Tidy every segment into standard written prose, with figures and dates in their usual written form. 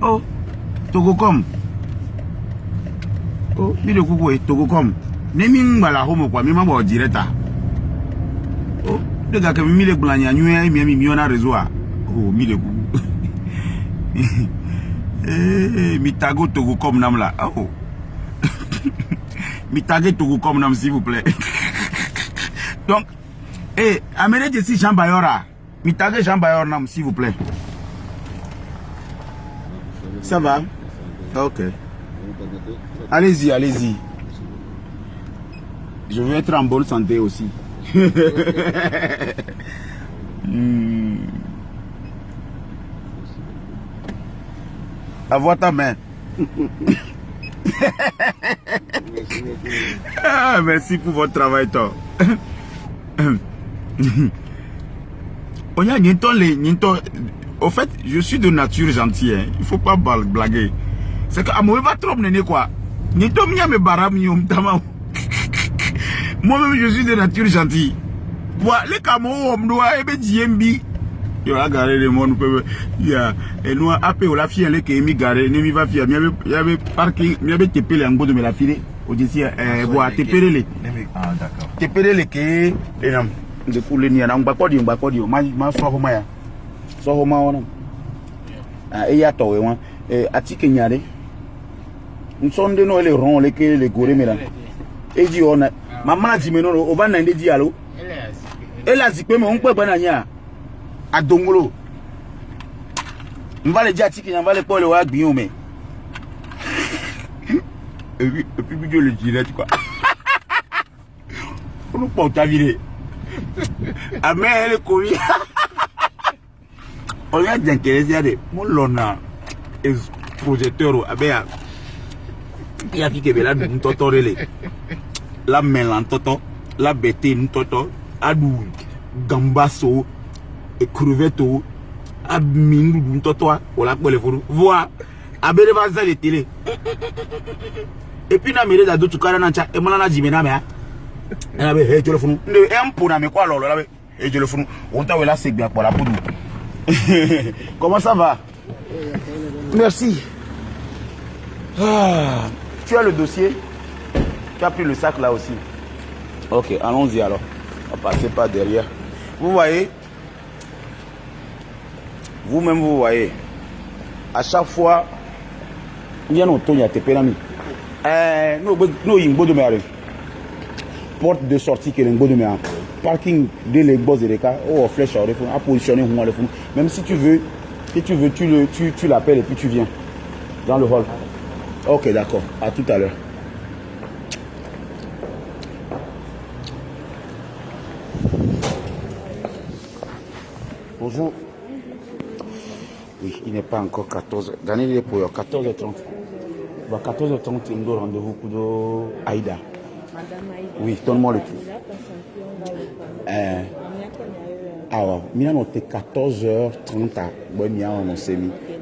Oh, Togocom. Oh, mi de coucou et Togocom. Nemi la homo quoi, mi m'a direta. Oh, les gars que mi le blanya nyue mi on a réseau. Oh, mi le coucou. Mi tago Togocom nam la. Oh. Mi tagué Togocom nam s'il vous plaît. Donc, amenez ici Jean Bayora. Mi tagué Jean Bayora nam s'il vous plaît. Ça va? Ok. Allez-y, allez-y. Je veux être en bonne santé aussi. Avoir ta main. Ah, merci pour votre travail, toi. Au fait, je suis de nature gentille. Hein. Il ne faut pas blaguer. C'est que moi, va trop mener quoi. Moi-même, je suis de nature gentille. Voilà, les Camerounais, on doit aimer. Il y a garé le monde. Il y a nous appelé la fille qui est garé. Il y avait parking, il y avait TP les angles de la fille. Au-dessus, voilà, TP les. Ah, d'accord. TP les qui est. De coup, les niens, on va pas dire, ma soeur, Homaya. Soeur Homaya, et il y a toi, à Tikenyade. Nous sommes de nous les ronds, les gourés, mais là. Et dit, on a. Maman a dit, mais non, on va n'en dire allô. Elle a dit, mais on peut pas n'en à Dongolo. On va les dire à Tiki, on va les pas le voir bien, mais. Et puis, je le dirai, quoi. On ne peut pas virer. Ah, mais elle est commis. On a dit qu'elle est allée. Mon lona est projecteur. Ah, ben, il y a qui est là, nous t'entendons. La mélantoto, la bête, nous t'entendons. Adou, gambasso. Et crevette à mingu toi ou la pour les photos voir à bénévasa les télé et puis na méré da d'autres caranacha et malana jimena mais na be he téléphone ne impôt na me quoi alors là et téléphone on t'a là c'est bien pour la poudre. Comment ça va? Merci. Ah, tu as le dossier, tu as pris le sac là aussi. Ok, allons-y alors, on va passer par derrière. Vous voyez, vous-même, vous voyez, à chaque fois, il y a un ton de pénami. Nous, porte de sortie qui est de mer. Parking de les boss de l'État, ou flèche à positionner, même si tu veux, tu l'appelles et puis tu viens dans le hall. Ok, d'accord, à tout à l'heure. Bonjour. Oui, il n'est pas encore 14h. Dans les pour 14h30. 14h30, il me rendez-vous pour Aïda. Madame Aïda. Oui, donne-moi le tout. Alors, il a noté 14h30 à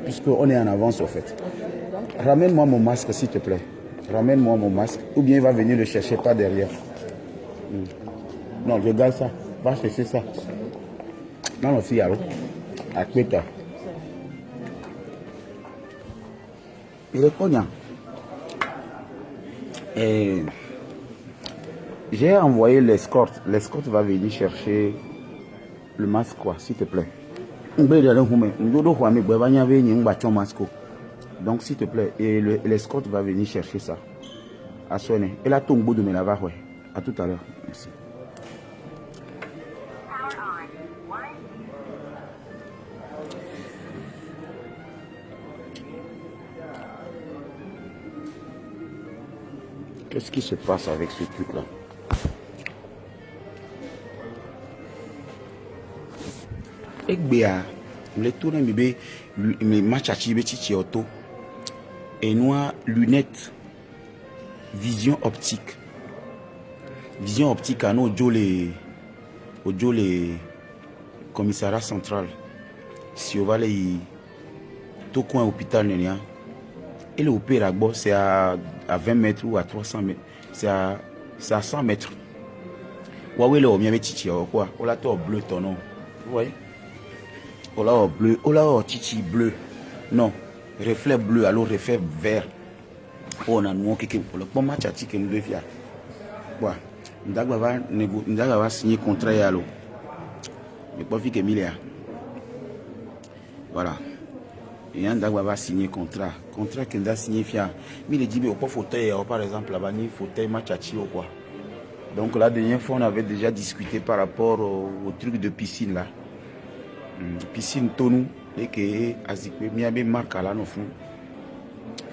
puisqu'on est en avance au fait. Ramène-moi mon masque, s'il te plaît. Ramène-moi mon masque. Ou bien il va venir le chercher par derrière. Non, regarde ça. Va chercher ça. Non, non, si, alors. À Kweta. Il est cognant. Et j'ai envoyé l'escorte. L'escorte va venir chercher le masque, quoi, s'il te plaît. Donc, s'il te plaît, et l'escorte va venir chercher ça. À soigner. Et là, ton bout de ménava, ouais. À tout à l'heure. Merci. Qu'est-ce qui se passe avec ce truc-là? Ekbea, le tourne bébé, mais machachi betichi auto. Et noir lunettes, vision optique. Vision optique à nos les commissariat central. Si on va aller tout coin hôpital nénia. Et le opéra c'est à 20 mètres ou à 300 mètres. C'est à 100 mètres. Ouais, là, on vient mettre chichi, quoi. On l'a tout bleu, ton nom. Vous voyez? On l'a bleu, on l'a chichi bleu. Non. reflet bleu, alors reflet vert. On a nous qui pour le bon match à Tiki nous devient. Bon, Ndaga va signer contrat à l'eau. Mais pas vu que Emilia. Voilà. Et Ndaga va signer contrat. Contrat qu'il a signé fier. Mais il dit, mais au pas fauteuil, par exemple, là-bas, il fauteuil match à Tiki ou quoi. Donc la dernière fois, on avait déjà discuté par rapport au truc de piscine là. Piscine Tonou, et que Azikwe, Miabe Marka là, no fond.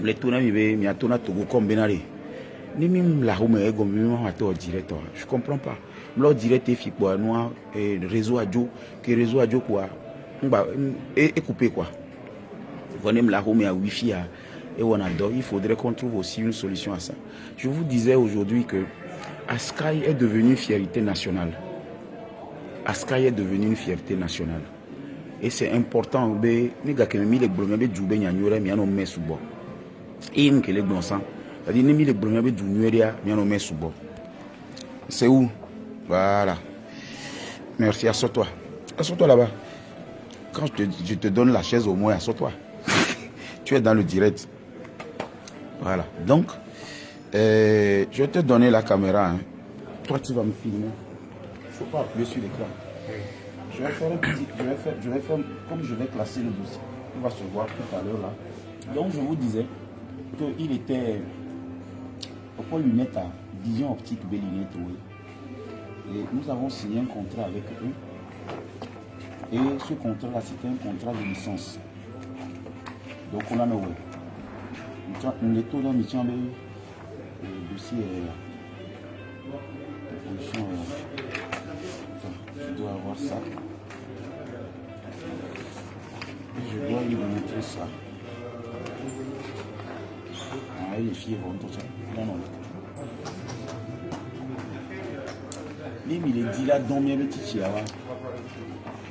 Les Tona, Mia Tona Togo comme Benare. Ni même la Rome est comme direct. Je comprends pas. L'autre direct est fait quoi, noir, réseau adjo, que réseau adjo quoi. Et coupé quoi. Vous voyez, la Rome à Wi-Fi et on adore. Il faudrait qu'on trouve aussi une solution à ça. Je vous disais aujourd'hui que Askai est devenu une fierté nationale. Askai est devenu une fierté nationale. Et c'est important. C'est où? Voilà. Merci, assois-toi. Assois-toi là-bas. Quand je te donne la chaise au moins, assois-toi. Tu es dans le direct. Voilà. Donc, je vais te donner la caméra. Hein. Toi, tu vas me filmer. Il ne faut pas appuyer sur l'écran. Je vais faire un petit. Je vais faire comme je vais classer le dossier. On va se voir tout à l'heure là. Donc, je vous disais qu'il était. Pourquoi lunettes à vision optique belle lunette, oui. Et nous avons signé un contrat avec eux. Et ce contrat-là, c'était un contrat de licence. Donc, on a nos. On est tout dans le dossier. Je dois avoir ça. Et je dois lui montrer ça. Ah, les filles vont tout ça. Non, non. Même il est dit là, dans mes petits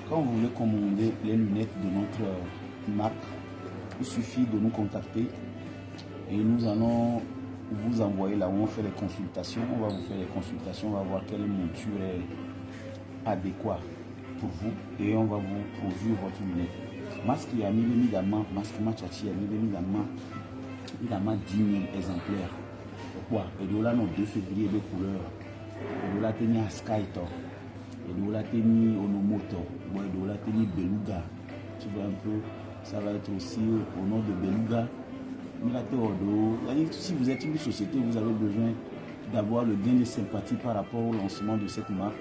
quand vous voulez commander les lunettes de notre marque, il suffit de nous contacter et nous allons vous envoyer là où on fait les consultations. On va vous faire les consultations, on va voir quelle monture est adéquate pour vous et on va vous produire votre lunette. Masque, il y a mis évidemment, masque Machachi, il y a mis évidemment 10 000 exemplaires. Pourquoi? Et de là, nos 2 février, les couleurs. Et de là, il y a Skyto. Et de là, il y a Onomoto. Et de là, il y a Beluga. Tu vois un peu, ça va être aussi au nom de Beluga. Si vous êtes une société, vous avez besoin d'avoir le gain de sympathie par rapport au lancement de cette marque.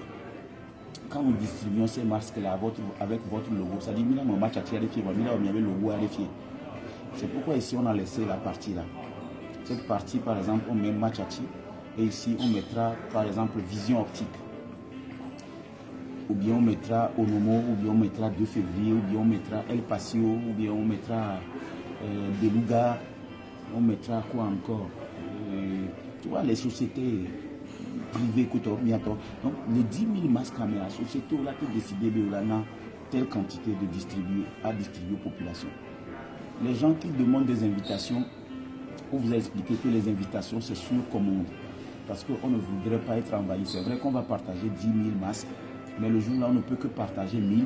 Quand nous distribuons ces masques-là avec votre logo, ça dit, mon match à tirer fier, on y avait le logo à fier. C'est pourquoi ici on a laissé la partie là. Cette partie, par exemple, on met match à tirer et ici on mettra, par exemple, vision optique. Ou bien on mettra Onomo, ou bien on mettra 2 février, ou bien on mettra El Pasio, ou bien on mettra Beluga. On mettra quoi encore? Tu vois, les sociétés privées, bientôt. Donc, les 10 000 masques à la société, on a décidé de telle quantité de distribuer aux populations. Les gens qui demandent des invitations, on vous a expliqué que les invitations, c'est sur commande. Parce qu'on ne voudrait pas être envahi. C'est vrai qu'on va partager 10 000 masques, mais le jour là, on ne peut que partager 1000.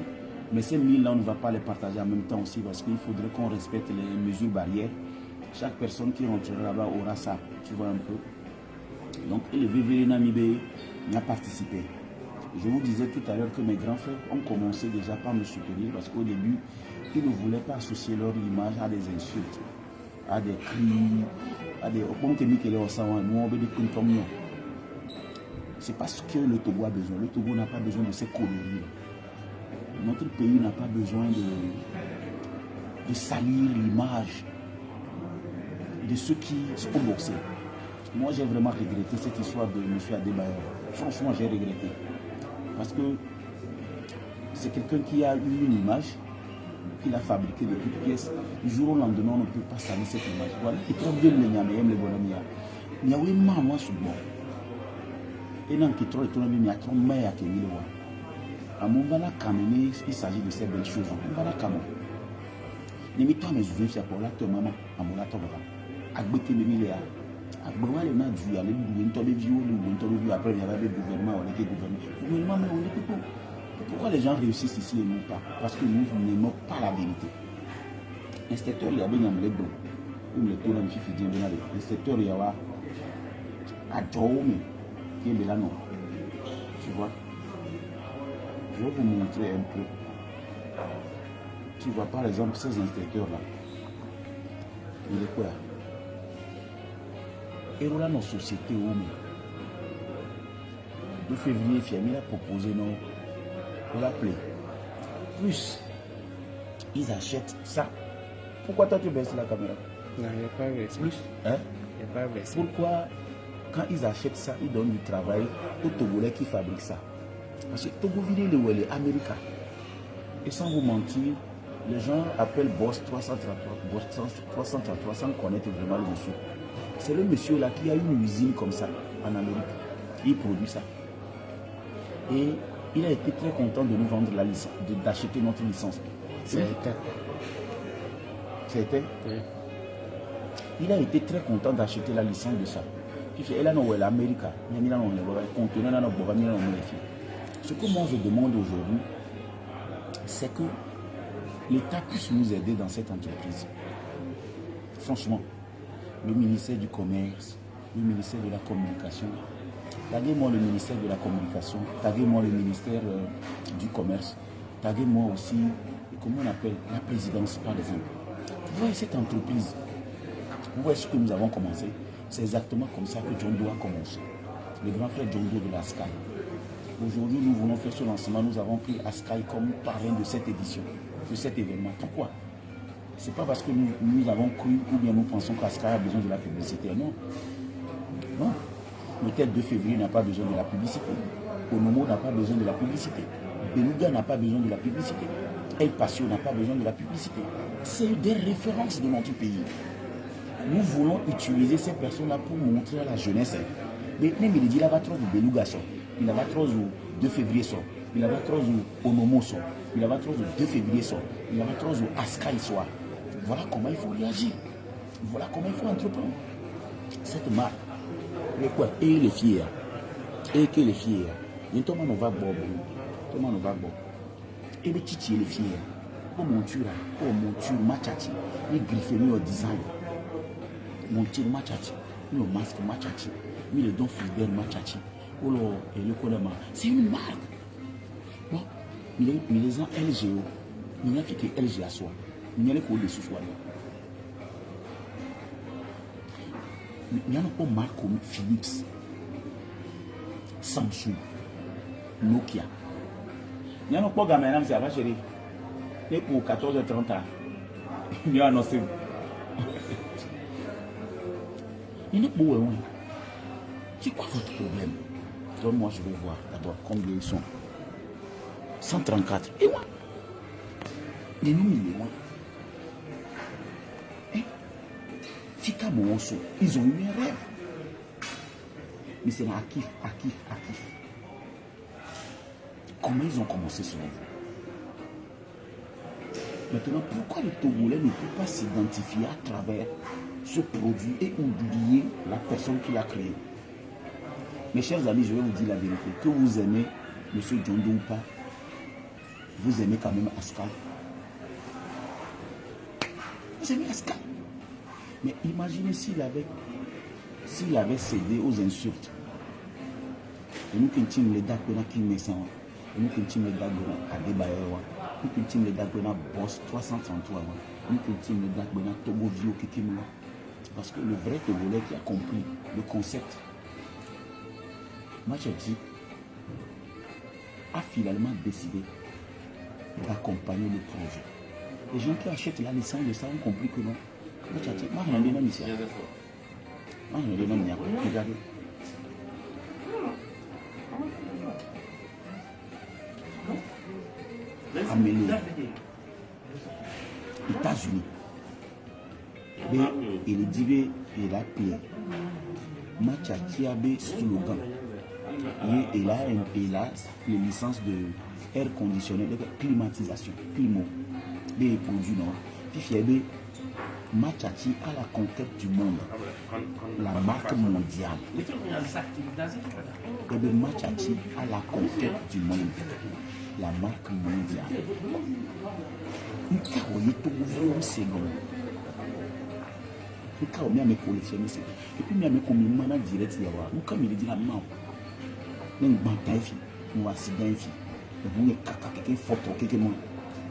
Mais ces 1000 là, on ne va pas les partager en même temps aussi, parce qu'il faudrait qu'on respecte les mesures barrières. Chaque personne qui rentrera là-bas aura ça, tu vois un peu. Donc, le VVL Namibé y a participé. Je vous disais tout à l'heure que mes grands frères ont commencé déjà par me soutenir parce qu'au début, ils ne voulaient pas associer leur image à des insultes, à des cris, à des... C'est pas ce que le Togo a besoin. Le Togo n'a pas besoin de ces coloris. Notre pays n'a pas besoin de salir l'image de ceux qui sont boxés. Moi, j'ai vraiment regretté cette histoire de M. Adebayor. Franchement, j'ai regretté. Parce que c'est quelqu'un qui a eu une image qu'il a fabriquée de toutes pièces. Du jour au lendemain, on ne peut pas salir cette image. Voilà. Il trouve bien le Niaméem, le Bonamia. Il y a eu un moi sur le bon. Et dans le kitro, il y a trop de meilleurs qui le voient. À mon voilà, il s'agit de ces belles choses. On va la camer. Limite-toi, mes yeux, c'est pour la te maman, à mon lato. Agbete Bemilia. Agbawa le na du aller du après il y avait le gouvernement, on était gouvernement, mais on est pourquoi les gens réussissent ici et nous pas? Parce que nous n'aimons pas la vérité. Inspecteur, il y a bien un lebdo. Où le tour d'un fils dit bien aller. Inspecteur, il y a à Jaume qui est Mélano. Tu vois. Je vais vous montrer un peu. Tu vois par exemple ces inspecteurs-là. Il est quoi? Et là, nos sociétés, le février, il a proposé non, on l'appelait. Plus, ils achètent ça. Pourquoi toi tu baisses la caméra? Non, il n'y a pas baissé. Plus, hein? Il n'y a pas baissé. Pourquoi, quand ils achètent ça, ils donnent du travail aux Togolais qui fabriquent ça? Parce que Togoville, le Welle, Américain. Et sans vous mentir, les gens appellent Boss 333 sans connaître vraiment le monsieur. C'est le monsieur là qui a une usine comme ça en Amérique. Il produit ça. Et il a été très content de nous vendre la licence, d'acheter notre licence. C'était. Oui. Il a été très content d'acheter la licence de ça. Il a dit l'Amérique. Ce que moi je demande aujourd'hui, c'est que l'État puisse nous aider dans cette entreprise. Franchement, le ministère du Commerce, le ministère de la Communication, taguez-moi le ministère de la Communication, taguez-moi le ministère du Commerce, taguez-moi aussi, comment on appelle, la présidence par exemple. Vous voyez cette entreprise, vous voyez ce que nous avons commencé, c'est exactement comme ça que John Doe a commencé. Le grand frère John Doe de la Sky. Aujourd'hui, nous voulons faire ce lancement, nous avons pris Askai comme parrain de cette édition, de cet événement. Pourquoi? Ce n'est pas parce que nous avons cru ou bien nous pensons qu'Askai a besoin de la publicité. Non. Non. Le tête 2 février n'a pas besoin de la publicité. Onomo n'a pas besoin de la publicité. Beluga n'a pas besoin de la publicité. El Pasio n'a pas besoin de la publicité. C'est des références de notre pays. Nous voulons utiliser ces personnes-là pour montrer à la jeunesse. Mais il dit là va trop de Beluga ça. Il va trop au 2 février ça. Il va trop au Onomo ça. Il va trop au 2 février ça. Il va trop au Askai ça. Voilà comment il faut réagir. Voilà comment il faut entreprendre. Cette marque. Et quoi? Et les fiers. Et que les fiers. Et Thomas nous va boire. Thomas nous va boire. Et les titi et les fiers. Pour monture, machachi. Les griffes, le design. Monture, machachi. Le masque, machachi. Le don fidèle, machachi. Et le collement. C'est une marque. Bon. Mais les gens LGO. Il n'y a que LG à soi. Il n'y a que des sous-soins. Il y a pas marque comme Philips, Samsung, Nokia. Il y a pas gamin, c'est à chérie. Et pour 14h30, il y a annoncé. Il n'est pas où. C'est quoi votre problème? Donc moi je vais voir d'abord combien ils sont. 134. Et moi? Les noms ils sont. Ils ont eu un rêve. Mais c'est à kiff. Comment ils ont commencé selon vous? Maintenant, pourquoi le Togolais ne peut pas s'identifier à travers ce produit et oublier la personne qui l'a créé? Mes chers amis, je vais vous dire la vérité. Que vous aimez M. John Doe ou pas, vous aimez quand même Askai. Vous aimez Askai. Mais imaginez s'il avait cédé aux insultes. Et nous continuons les dates qui met ça. Et nous continuons les dates à Debayewa. Nous continuons les dates à Boss 333. Nous continuons les dates à Togo Vio Kikimla. Parce que le vrai Togolais qui a compris le concept, Machachi a finalement décidé d'accompagner le projet. Les gens qui achètent la licence de ça ont compris que non. Regardez. Amélie, États-Unis. Mais il dit il a payé. Machachi a des slogans. Il a les licences de air conditionné, de climatisation, climat. Des produits non. Puis Machachi à la conquête du monde, la marque mondiale. Et bien Machachi à la conquête du monde. la marque mondiale. Nous avons tout le second. Nous avons mis mes collectionneurs. Et puis, nous avons mis mes manas direct. Nous avons mis la main. Nous avons mis un accident. Nous avons mis quelques photos, quelques mots.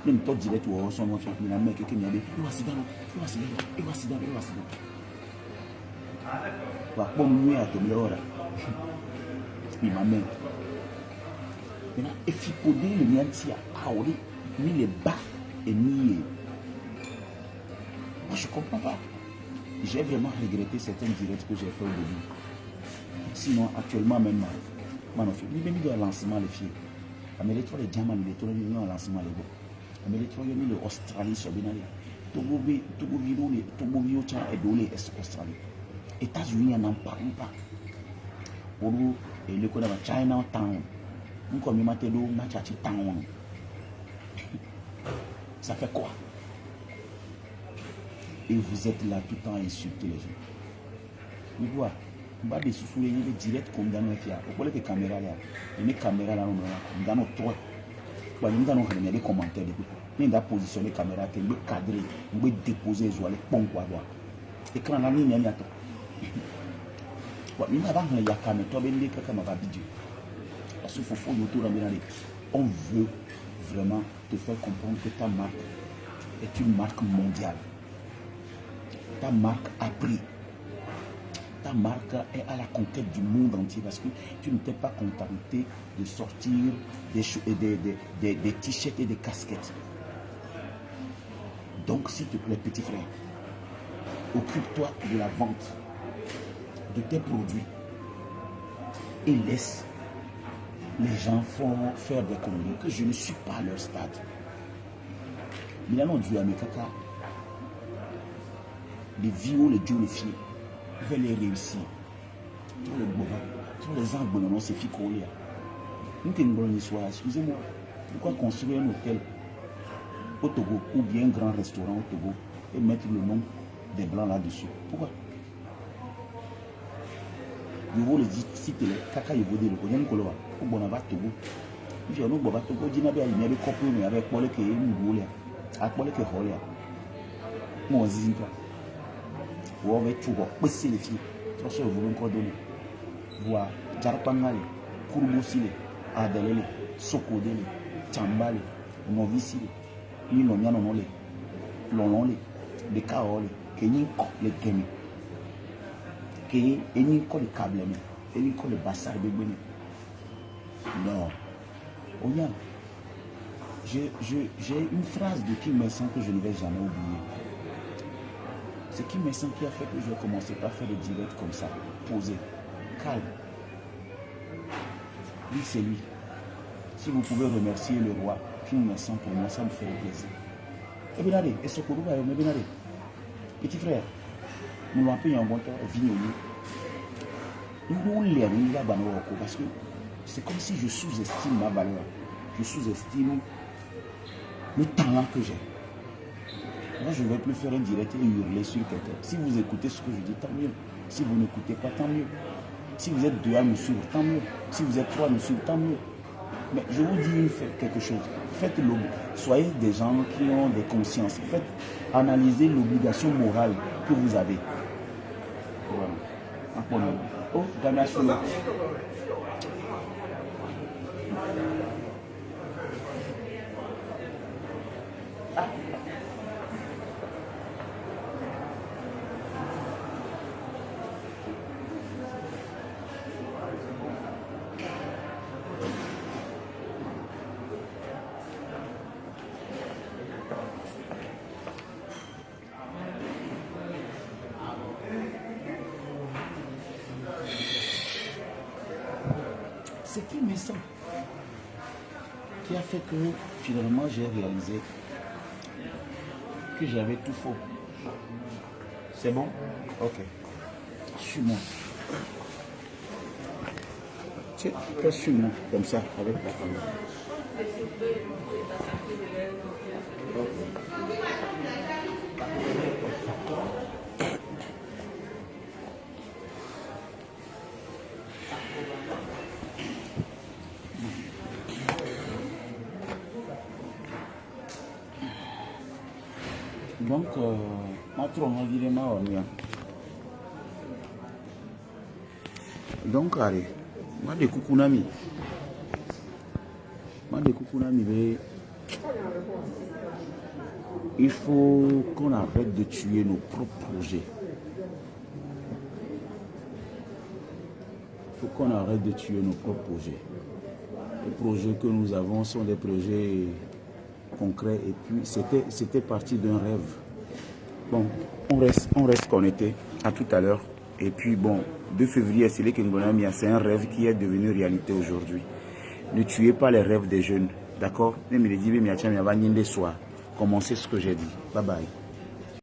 Nous avons mis direct. Nous avons mis la main. Nous avons mis un accident. Nous avons mis un accident. Nous avons mis un accident. Nous avons mis un accident. Il m'a mis. Maintenant, il faut poser le mien à Auri, ni les bas et ni. Moi, je ne comprends pas. J'ai vraiment regretté certains directs que j'ai fait au début. Sinon, actuellement, même, il y a un lancement, les filles. Mais les trois, les diamants, les trois, il y a un lancement, les gars. Mais les trois, il y a l'Australie, sur Benali. Togo, et Dolé, Australie. États-Unis, on n'en parle pas. Pour nous, et le code de Chinatown. Nous, comme il ça fait quoi? Et vous êtes là tout le temps à insulter les gens. Mais quoi? On va des sous-souliers direct comme dans nos filles. Vous voyez que les caméras là, les caméras là, dans nos toits. Nous allons regarder les commentaires. Nous allons positionner les caméras, nous allons cadrer, nous allons déposer les oies, les ponts. Et quand on a mis les miens, on veut vraiment te faire comprendre que ta marque est une marque mondiale. Ta marque a pris. Ta marque est à la conquête du monde entier parce que tu ne t'es pas contenté de sortir des t-shirts et des casquettes. Donc, s'il te plaît, petit frère, occupe-toi de la vente de tes produits et laisse les gens faire des conneries que je ne suis pas à leur stade. Mais là, on dit à mes caca, les vieux, les dieux, les filles, je vais les réussir. Tous les arbres, non, c'est filles qu'on excusez-moi, pourquoi construire un hôtel au Togo ou bien un grand restaurant au Togo et mettre le nom des blancs là-dessus? Pourquoi? Je vous le dis, si tu es caca, il vous dit le cognat Nicolas, ou bon, on va Togo. Il y a un autre Togo, il y a un copain, mais avec quoi le qui est une boule, à quoi le qui est holé. Moi, je dis, vous avez tout, vous avez les filles, tout ça, vous encore donner. Voir, Jarpangale, Kouroubosile, Adelele, Sokodele, Chambale, Novici, Ninomianole, Lolole, les Kaole, Kenyiko, les Kemi. Et il y a les câbles, et il y a les bassards de Bénin. Non. J'ai une phrase de Kim Il-sung que je ne vais jamais oublier. C'est Kim Il-sung qui a fait que je vais commencer par faire des directs comme ça, posé, calme. Lui, c'est lui. Si vous pouvez remercier le roi Kim Il-sung pour moi, ça me fait plaisir. Et bien allez, et ce que vous voyez, bien allez. Petit frère, nous l'avons payé en bon temps, parce que c'est comme si je sous-estime ma valeur. Je sous-estime le talent que j'ai. Moi, je ne vais plus faire un direct et hurler sur quelqu'un. Si vous écoutez ce que je dis, tant mieux. Si vous n'écoutez pas, tant mieux. Si vous êtes deux à me suivre, tant mieux. Si vous êtes trois à me suivre, tant mieux. Mais je vous dis, faites quelque chose. Faites soyez des gens qui ont des consciences. Faites analyser l'obligation morale que vous avez. Voilà. Oh, Ganacho. C'est Kim Il-sung qui a fait que finalement j'ai réalisé que j'avais tout faux. C'est bon? Ok. Suis-moi. Tiens, suis-moi comme ça avec la famille. Donc, donc, allez, moi de Kukunami. Il faut qu'on arrête de tuer nos propres projets. Il faut qu'on arrête de tuer nos propres projets. Les projets que nous avons sont des projets concrets et puis c'était parti d'un rêve. Bon, on reste connecté. À tout à l'heure. Et puis bon, 2 février, c'est un rêve qui est devenu réalité aujourd'hui. Ne tuez pas les rêves des jeunes. D'accord? Commencez ce que j'ai dit. Bye bye.